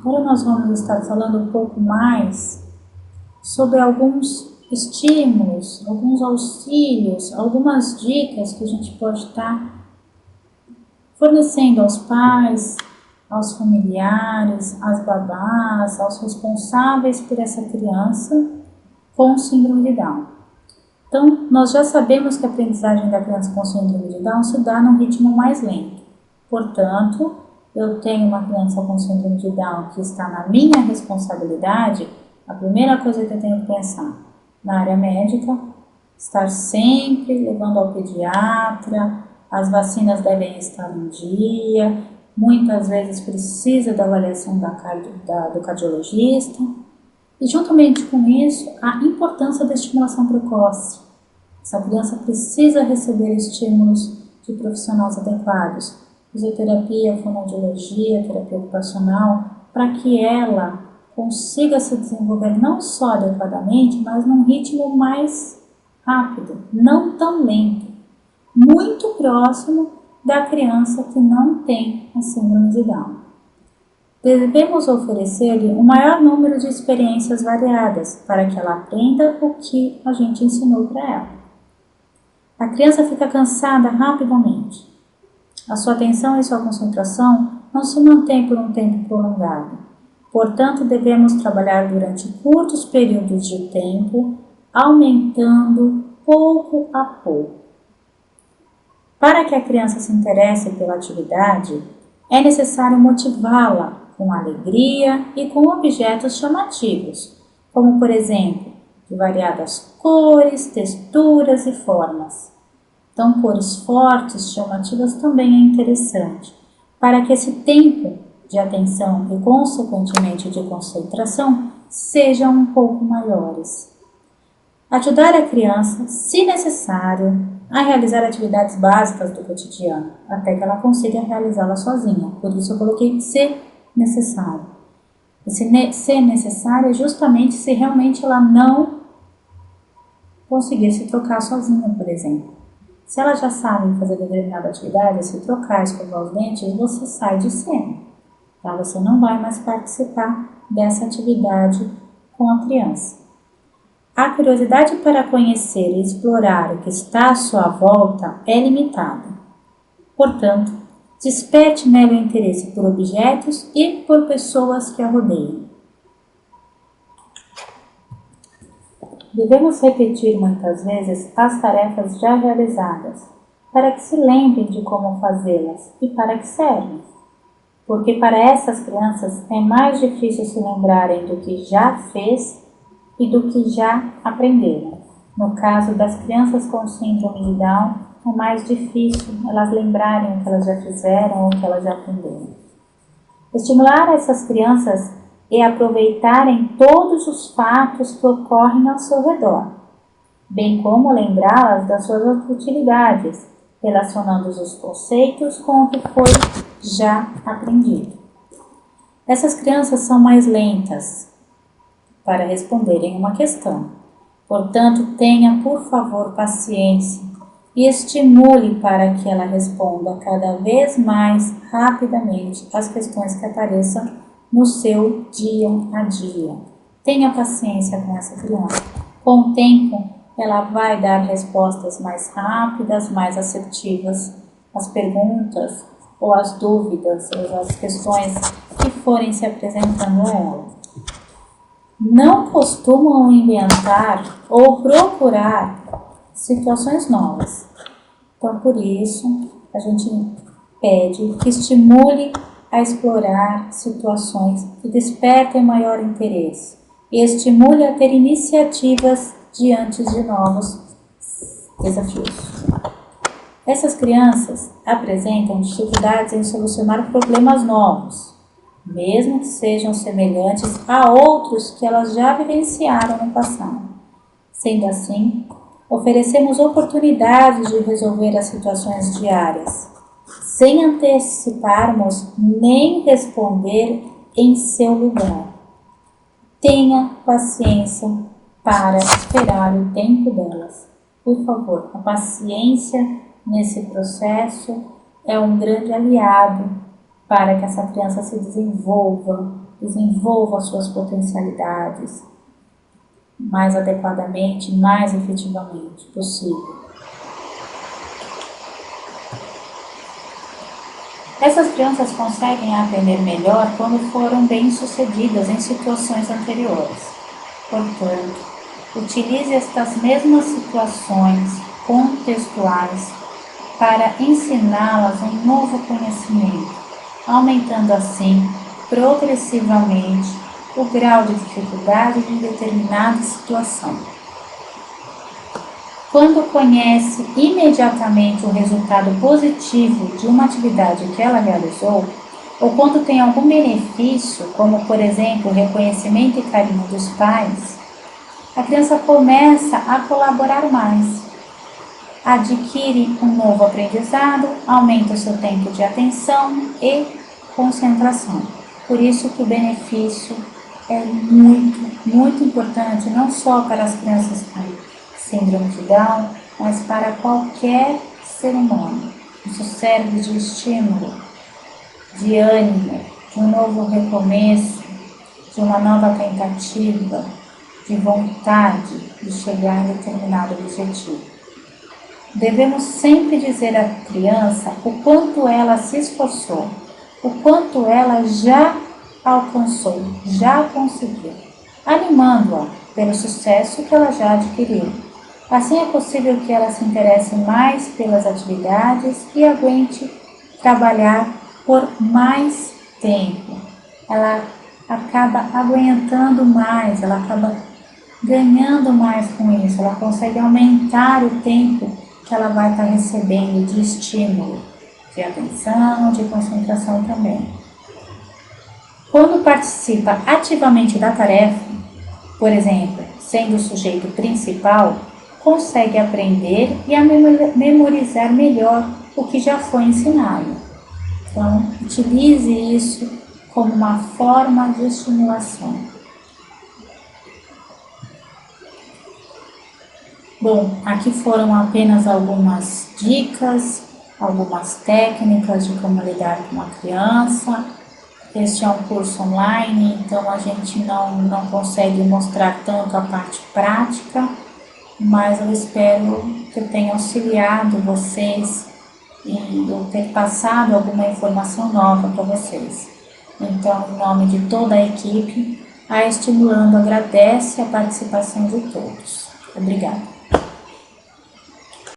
Agora nós vamos estar falando um pouco mais sobre alguns estímulos, alguns auxílios, algumas dicas que a gente pode estar fornecendo aos pais, aos familiares, às babás, aos responsáveis por essa criança com síndrome de Down. Então, nós já sabemos que a aprendizagem da criança com síndrome de Down se dá num ritmo mais lento. Portanto, eu tenho uma criança com síndrome de Down que está na minha responsabilidade, a primeira coisa que eu tenho que pensar na área médica, estar sempre levando ao pediatra, as vacinas devem estar em dia, muitas vezes precisa da avaliação do cardiologista. E juntamente com isso, a importância da estimulação precoce. Essa criança precisa receber estímulos de profissionais adequados, fisioterapia, fonoaudiologia, terapia ocupacional, para que ela consiga se desenvolver não só adequadamente, mas num ritmo mais rápido, não tão lento, muito próximo da criança que não tem a síndrome de Down. Devemos oferecer-lhe um maior número de experiências variadas para que ela aprenda o que a gente ensinou para ela. A criança fica cansada rapidamente. A sua atenção e sua concentração não se mantêm por um tempo prolongado. Portanto, devemos trabalhar durante curtos períodos de tempo, aumentando pouco a pouco. Para que a criança se interesse pela atividade, é necessário motivá-la com alegria e com objetos chamativos, como por exemplo, de variadas cores, texturas e formas. Então, cores fortes, chamativas também é interessante, para que esse tempo de atenção e, consequentemente, de concentração sejam um pouco maiores. Ajudar a criança, se necessário, a realizar atividades básicas do cotidiano, até que ela consiga realizá-la sozinha. Por isso eu coloquei ser necessário. Esse ser necessário é justamente se realmente ela não conseguir se trocar sozinha, por exemplo. Se ela já sabe fazer determinada atividade, se trocar, escovar os dentes, você sai de cena. Tá? Você não vai mais participar dessa atividade com a criança. A curiosidade para conhecer e explorar o que está à sua volta é limitada. Portanto, desperte nela o interesse por objetos e por pessoas que a rodeiam. Devemos repetir muitas vezes as tarefas já realizadas, para que se lembrem de como fazê-las e para que servem. Porque para essas crianças é mais difícil se lembrarem do que já fez e do que já aprenderam. No caso das crianças com síndrome de Down, é mais difícil elas lembrarem o que elas já fizeram ou o que elas já aprenderam. Estimular essas crianças e aproveitarem todos os fatos que ocorrem ao seu redor, bem como lembrá-las das suas utilidades, relacionando os conceitos com o que foi já aprendido. Essas crianças são mais lentas para responderem uma questão, portanto, tenha, por favor, paciência e estimule para que ela responda cada vez mais rapidamente as questões que apareçam no seu dia a dia. Tenha paciência com essa criança. Com o tempo, ela vai dar respostas mais rápidas, mais assertivas às perguntas ou às dúvidas, ou às questões que forem se apresentando a ela. Não costumam inventar ou procurar situações novas. Então, por isso, a gente pede que estimule a explorar situações que despertem maior interesse e estimule a ter iniciativas diante de novos desafios. Essas crianças apresentam dificuldades em solucionar problemas novos, mesmo que sejam semelhantes a outros que elas já vivenciaram no passado. Sendo assim, oferecemos oportunidades de resolver as situações diárias, sem anteciparmos nem responder em seu lugar. Tenha paciência para esperar o tempo delas. Por favor, a paciência nesse processo é um grande aliado para que essa criança se desenvolva as suas potencialidades mais adequadamente, mais efetivamente possível. Essas crianças conseguem aprender melhor quando foram bem-sucedidas em situações anteriores. Portanto, utilize estas mesmas situações contextuais para ensiná-las um novo conhecimento, aumentando assim progressivamente o grau de dificuldade de determinada situação. Quando conhece imediatamente o resultado positivo de uma atividade que ela realizou, ou quando tem algum benefício, como por exemplo o reconhecimento e carinho dos pais, a criança começa a colaborar mais, adquire um novo aprendizado, aumenta o seu tempo de atenção e concentração. Por isso que o benefício é muito importante, não só para as crianças com síndrome de Down, mas para qualquer ser humano. Isso serve de estímulo, de ânimo, de um novo recomeço, de uma nova tentativa, de vontade de chegar a determinado objetivo. Devemos sempre dizer à criança o quanto ela se esforçou, o quanto ela já alcançou, já conseguiu, animando-a pelo sucesso que ela já adquiriu. Assim é possível que ela se interesse mais pelas atividades e aguente trabalhar por mais tempo. Ela acaba aguentando mais, ela acaba ganhando mais com isso, ela consegue aumentar o tempo que ela vai estar recebendo de estímulo, de atenção, de concentração também. Quando participa ativamente da tarefa, por exemplo, sendo o sujeito principal, consegue aprender e a memorizar melhor o que já foi ensinado. Então, utilize isso como uma forma de estimulação. Bom, aqui foram apenas algumas dicas, algumas técnicas de como lidar com uma criança. Este é um curso online, então a gente não consegue mostrar tanto a parte prática, mas eu espero que eu tenha auxiliado vocês e eu ter passado alguma informação nova para vocês. Então, em nome de toda a equipe, a Estimulando agradece a participação de todos. Obrigada.